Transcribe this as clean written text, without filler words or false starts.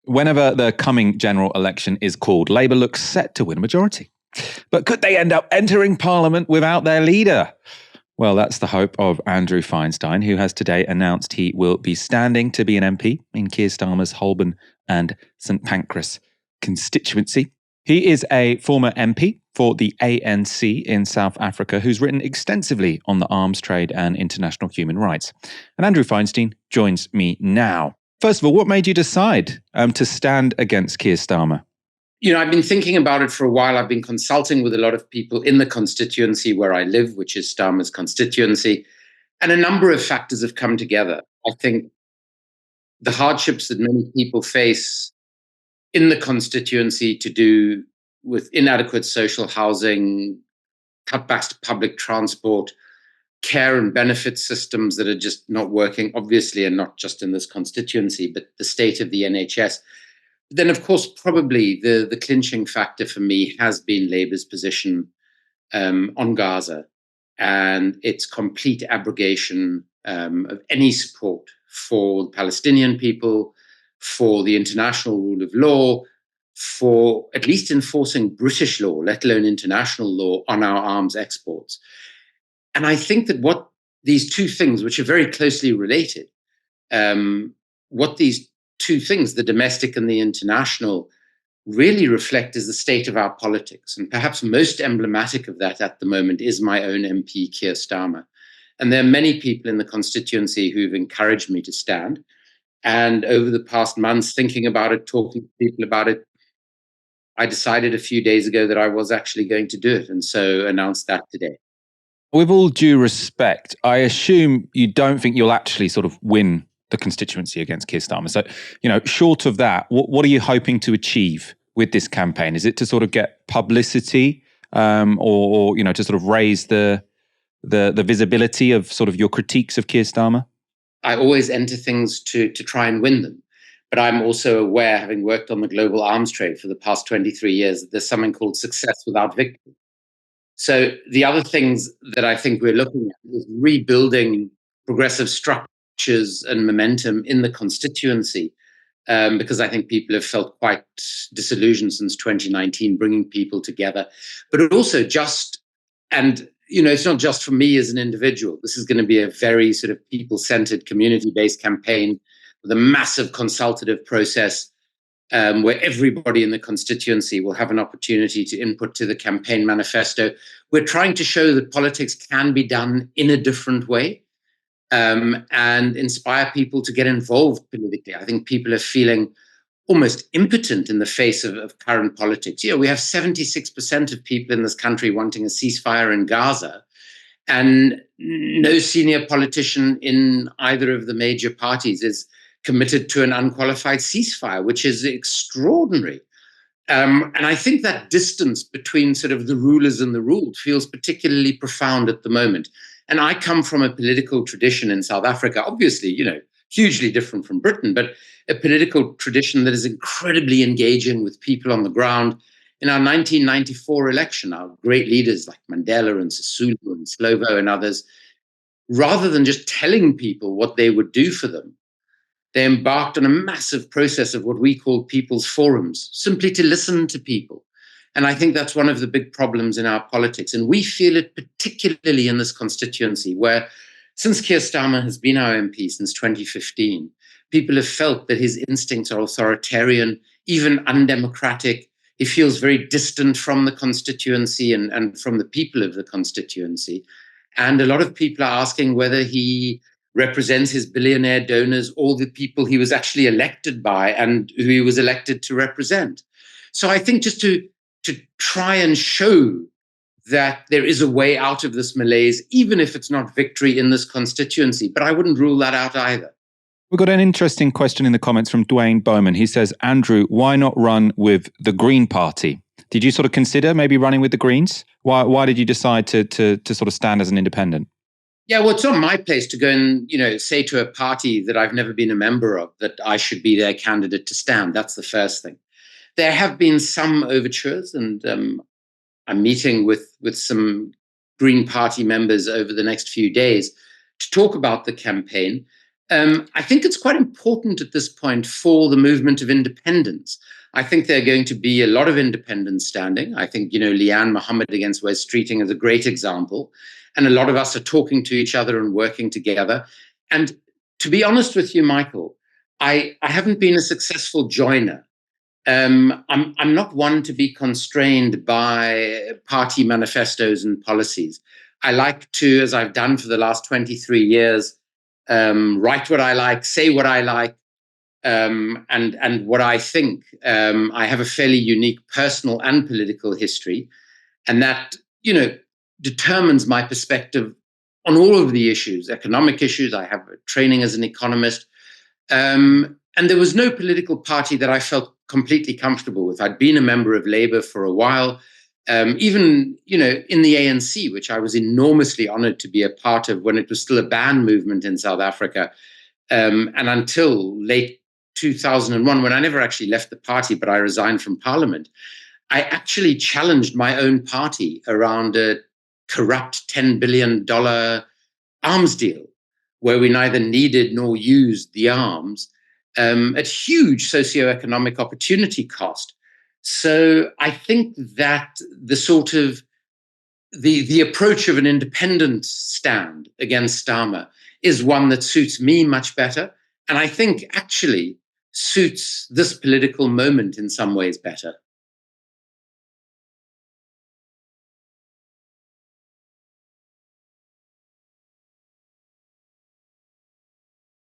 Whenever the coming general election is called, Labour looks set to win a majority. But could they end up entering Parliament without their leader? Well, that's the hope of Andrew Feinstein, who has today announced he will be standing to be an MP in Keir Starmer's Holborn and St Pancras constituency. He is a former MP for the ANC in South Africa who's written extensively on the arms trade and international human rights. And Andrew Feinstein joins me now. First of all, what made you decide to stand against Keir Starmer? I've been thinking about it for a while. I've been consulting with a lot of people in the constituency where I live, which is Starmer's constituency, and a number of factors have come together. I think the hardships that many people face in the constituency to do with inadequate social housing, cutbacks to public transport, care and benefit systems that are just not working, obviously, and not just in this constituency, but the state of the NHS. Then, of course, probably the clinching factor for me has been Labour's position on Gaza and its complete abrogation of any support for the Palestinian people, for the international rule of law, for at least enforcing British law, let alone international law, on our arms exports. And I think that what these two things, which are very closely related, what these two things, the domestic and the international, really reflect is the state of our politics. And perhaps most emblematic of that at the moment is my own MP, Keir Starmer. And there are many people in the constituency who've encouraged me to stand. And over the past months, thinking about it, talking to people about it, I decided a few days ago that I was actually going to do it. And so announced that today. With all due respect, I assume you don't think you'll actually sort of win the constituency against Keir Starmer. So, short of that, what are you hoping to achieve with this campaign? Is it to sort of get publicity or to sort of raise the visibility of sort of your critiques of Keir Starmer? I always enter things to try and win them. But I'm also aware, having worked on the global arms trade for the past 23 years, that there's something called success without victory. So the other things that I think we're looking at is rebuilding progressive structures and momentum in the constituency, because I think people have felt quite disillusioned since 2019, bringing people together. But also it's not just for me as an individual. This is going to be a very sort of people-centered, community-based campaign with a massive consultative process where everybody in the constituency will have an opportunity to input to the campaign manifesto. We're trying to show that politics can be done in a different way and inspire people to get involved politically. I think people are feeling almost impotent in the face of current politics. We have 76% of people in this country wanting a ceasefire in Gaza, and no senior politician in either of the major parties is committed to an unqualified ceasefire, which is extraordinary. And I think that distance between sort of the rulers and the ruled feels particularly profound at the moment. And I come from a political tradition in South Africa, obviously, hugely different from Britain, but a political tradition that is incredibly engaging with people on the ground. In our 1994 election, our great leaders like Mandela and Sisulu and Slovo and others, rather than just telling people what they would do for them, they embarked on a massive process of what we call people's forums, simply to listen to people. And I think that's one of the big problems in our politics. And we feel it particularly in this constituency, where since Keir Starmer has been our MP since 2015, people have felt that his instincts are authoritarian, even undemocratic. He feels very distant from the constituency and from the people of the constituency. And a lot of people are asking whether he represents his billionaire donors, all the people he was actually elected by and who he was elected to represent. So I think just to try and show that there is a way out of this malaise, even if it's not victory in this constituency, but I wouldn't rule that out either. We've got an interesting question in the comments from Dwayne Bowman. He says, Andrew, why not run with the Green Party? Did you sort of consider maybe running with the Greens? Why did you decide to sort of stand as an independent? Yeah, well, it's not my place to go and, say to a party that I've never been a member of that I should be their candidate to stand. That's the first thing. There have been some overtures, and I'm meeting with some Green Party members over the next few days to talk about the campaign. I think it's quite important at this point for the movement of independence. I think there are going to be a lot of independents standing. I think, Leanne Mohammed against West Streeting is a great example. And a lot of us are talking to each other and working together. And to be honest with you, Michael, I haven't been a successful joiner. I'm not one to be constrained by party manifestos and policies. I like to, as I've done for the last 23 years, write what I like, say what I like, and what I think. I have a fairly unique personal and political history, and that determines my perspective on all of the issues, economic issues. I have training as an economist, and there was no political party that I felt completely comfortable with. I'd been a member of Labour for a while. Even in the ANC, which I was enormously honored to be a part of when it was still a banned movement in South Africa, and until late 2001, when I never actually left the party, but I resigned from Parliament, I actually challenged my own party around a corrupt $10 billion arms deal, where we neither needed nor used the arms, at huge socioeconomic opportunity cost. So I think that the approach of an independent stand against Starmer is one that suits me much better, and I think actually suits this political moment in some ways better.